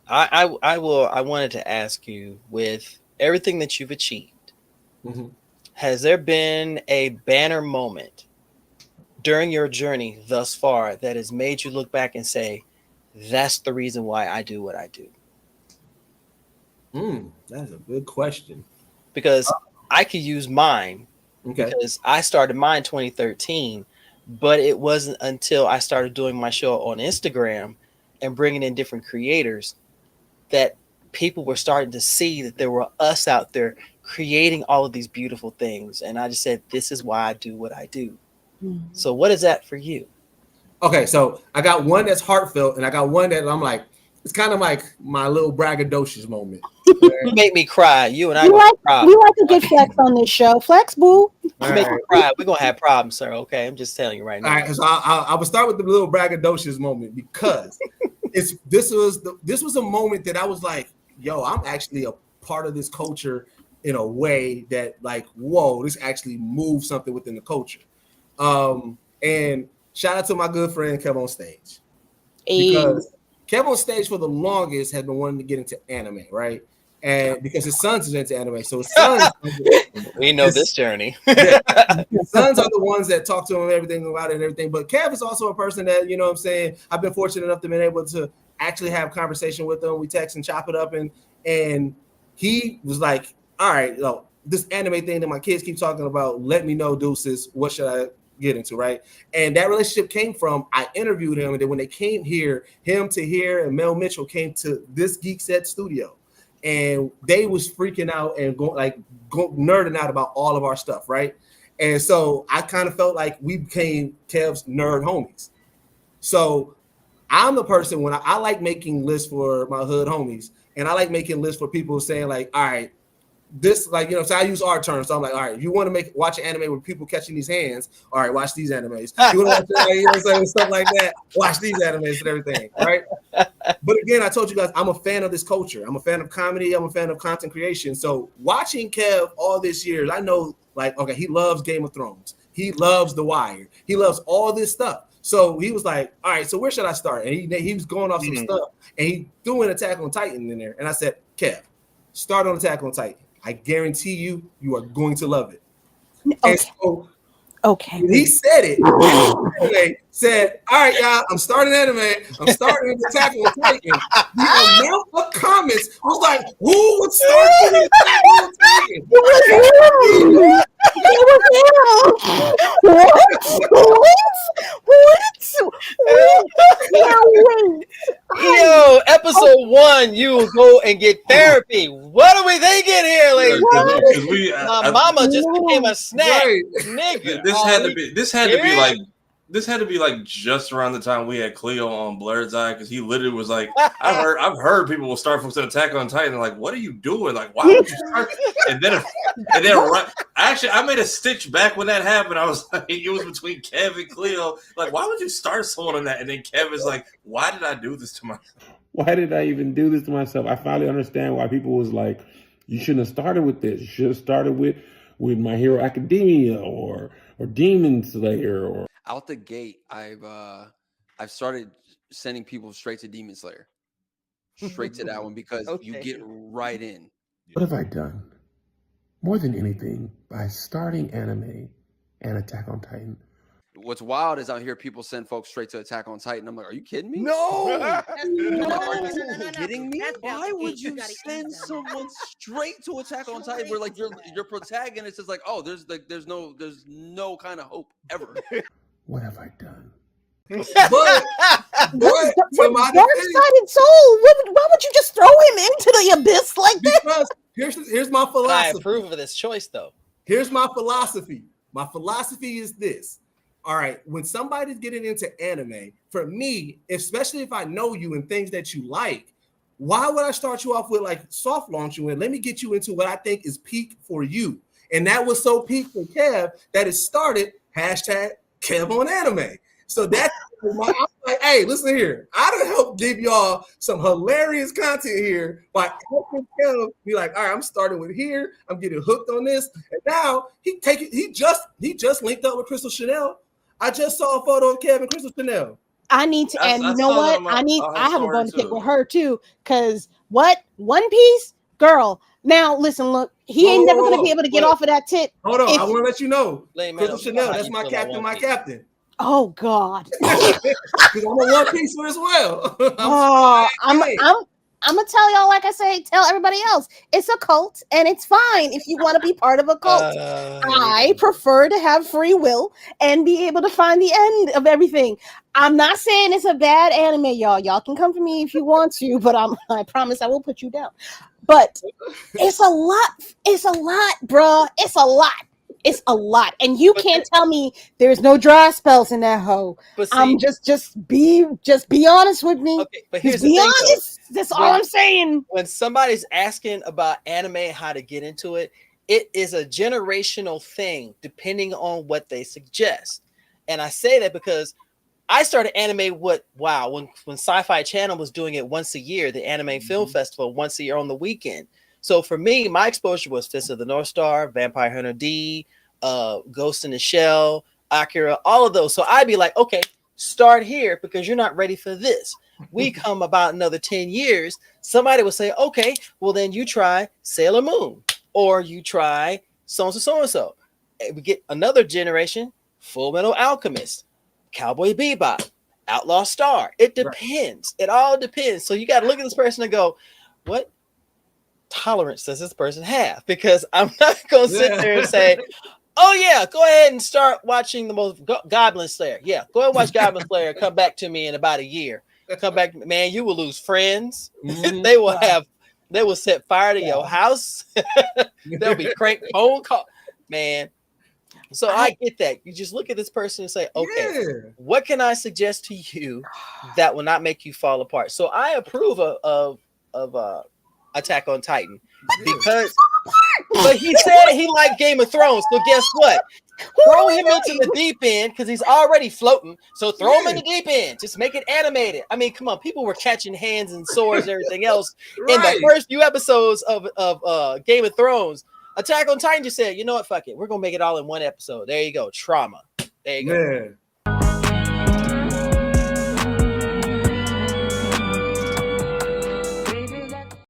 I wanted to ask you, with everything that you've achieved, Mm-hmm. has there been a banner moment during your journey thus far that has made you look back and say, that's the reason why I do what I do? That's a good question. Because I could use mine, Okay. because I started mine 2013, but it wasn't until I started doing my show on Instagram and bringing in different creators that people were starting to see that there were us out there creating all of these beautiful things. And I just said, this is why I do what I do. So, what is that for you? Okay, so I got one that's heartfelt, and I got one that I'm like, it's kind of like my little braggadocious moment. You make me cry. You and I We gonna like have we problems. like to get flex on this show. Flex, boo. All You make me right. cry. We're gonna have problems, sir. Okay, I'm just telling you right All now. right, so I will start with the little braggadocious moment because this was a moment that I was like, yo, I'm actually a part of this culture in a way that like, whoa, this actually moves something within the culture. And shout out to my good friend Kev on stage Hey. because Kev on stage for the longest has been wanting to get into anime, right? And because his sons is into anime, so his sons, We know this journey. yeah, his sons are the ones that talk to him everything about it and everything. But Kev is also a person that, you know what I'm saying, I've been fortunate enough to be able to actually have conversation with him. We text and chop it up, and he was like, all right, you know, this anime thing that my kids keep talking about, let me know, Deuces, what should I get into, right? And that relationship came from I interviewed him, and then when they came here, him to here and Mel Mitchell came to this Geek Set studio, and they was freaking out and nerding out about all of our stuff, right? And so I kind of felt like we became Kev's nerd homies. So I'm the person when I like making lists for my hood homies, and I like making lists for people saying like, all right, this like you know, so I use our terms. So I'm like, all right, you want to watch an anime with people catching these hands? All right, watch these animes. You want to watch you know what I'm saying, stuff like that? Watch these animes and everything, right? But again, I told you guys, I'm a fan of this culture. I'm a fan of comedy. I'm a fan of content creation. So watching Kev all these years, I know like, okay, he loves Game of Thrones. He loves The Wire. He loves all this stuff. So he was like, all right, so where should I start? And he was going off some stuff, and he threw an Attack on Titan in there. And I said, Kev, start on Attack on Titan. I guarantee you are going to love it. Okay. And so Okay. when he said it, anime said, all right, y'all, I'm starting anime. I'm starting with Attack on Titan. The amount of comments was like, who would start with Attack on Titan? It was him. It was him. What? Yo, episode 1, you go and get therapy. What are we thinking here, ladies? Because My mama just became a snack, Right. nigga. this had to be Yeah. this had to be like just around the time we had Cleo on Blerds Eye, because he literally was like, I've heard people will start from Attack on Titan. They're like, what are you doing? Like, why would you start? And then right. Actually, I made a stitch back when that happened. I was like, it was between Kev and Cleo. Like, why would you start someone on that? And then Kev is like, why did I do this to myself? Why did I even do this to myself? I finally understand why people was like, you shouldn't have started with this. You should have started with My Hero Academia or Demon Slayer or Out the gate, I've started sending people straight to Demon Slayer, straight to that one, because you Okay. get right in. what have I done? More than anything, by starting anime and Attack on Titan. What's wild is I hear people send folks straight to Attack on Titan. I'm like, are you kidding me? No. Are you kidding me? That's Why out the would gate. You you gotta eat send them. someone straight to Attack on Titan where like your protagonist is like, oh, there's no kind of hope ever. What have I done? But to my defense, Dark-sided soul. Why would you just throw him into the abyss like that? because here's my I philosophy. approve of this choice, though. Here's my philosophy. My philosophy is this. All right, when somebody's getting into anime, for me, especially if I know you and things that you like, why would I start you off with like soft launch you in? Let me get you into what I think is peak for you. And that was so peak for Kev that it started #KevOnAnime. So that's I'm like, hey, listen here. I done help give y'all some hilarious content here by helping Kev be like, all right, I'm starting with here. I'm getting hooked on this. And now he just linked up with Crystal Chanel. I just saw a photo of Kev and Crystal Chanel. I need to, and I you know saw that what? on my I have a story bone to pick too. with her too. Cause what? One Piece, girl. Now listen, look, he ain't never gonna be able to get Wait, off of that tit. hold on, If, I want to let you know, Lady man, Crystal you know Chanel, how that's you my feel about captain, One Piece. oh God. Because I'm a One Piece as well. Oh, I'm Hey. gonna tell y'all, like I say, tell everybody else, it's a cult and it's fine if you want to be part of a cult. I prefer to have free will and be able to find the end of everything. I'm not saying it's a bad anime, y'all. Y'all can come for me if you want to, but I promise I will put you down. But it's a lot. It's a lot, bruh. It's a lot. It's a lot. And you can't tell me there's no dry spells in that hoe. But see, I'm just be honest with me. okay, but Just here's the be thing, though. honest. That's all I'm saying. When somebody's asking about anime, how to get into it, it is a generational thing depending on what they suggest. And I say that because I started anime when Sci-Fi Channel was doing it once a year, the Anime Film Festival once a year on the weekend. So for me, my exposure was Fist of the North Star, Vampire Hunter D, Ghost in the Shell, Akira, all of those. So I'd be like, okay, start here because you're not ready for this. We come about another 10 years, somebody will say, okay, well then you try Sailor Moon or you try so-and-so, so-and-so. And we get another generation, Full Metal Alchemist, Cowboy Bebop, Outlaw Star. It depends. Right. It all depends. So you got to look at this person and go, what tolerance does this person have? Because I'm not going to sit there and say, oh yeah, go ahead and start watching the most Goblin Slayer. Yeah, go ahead and watch Goblin Slayer. Come back to me in about a year. Come back, man. You will lose friends. They will set fire to your house. There'll be crank phone call, man. So I get that. You just look at this person and say, okay, what can I suggest to you that will not make you fall apart? So I approve of Attack on Titan because, but he said he liked Game of Thrones. So guess what? Throw him into the deep end because he's already floating. So throw him in the deep end. Just make it animated. I mean, come on. People were catching hands and swords and everything else in the first few episodes of Game of Thrones. Attack on Titan just said, you know what? Fuck it. We're going to make it all in one episode. There you go. Trauma. There you go.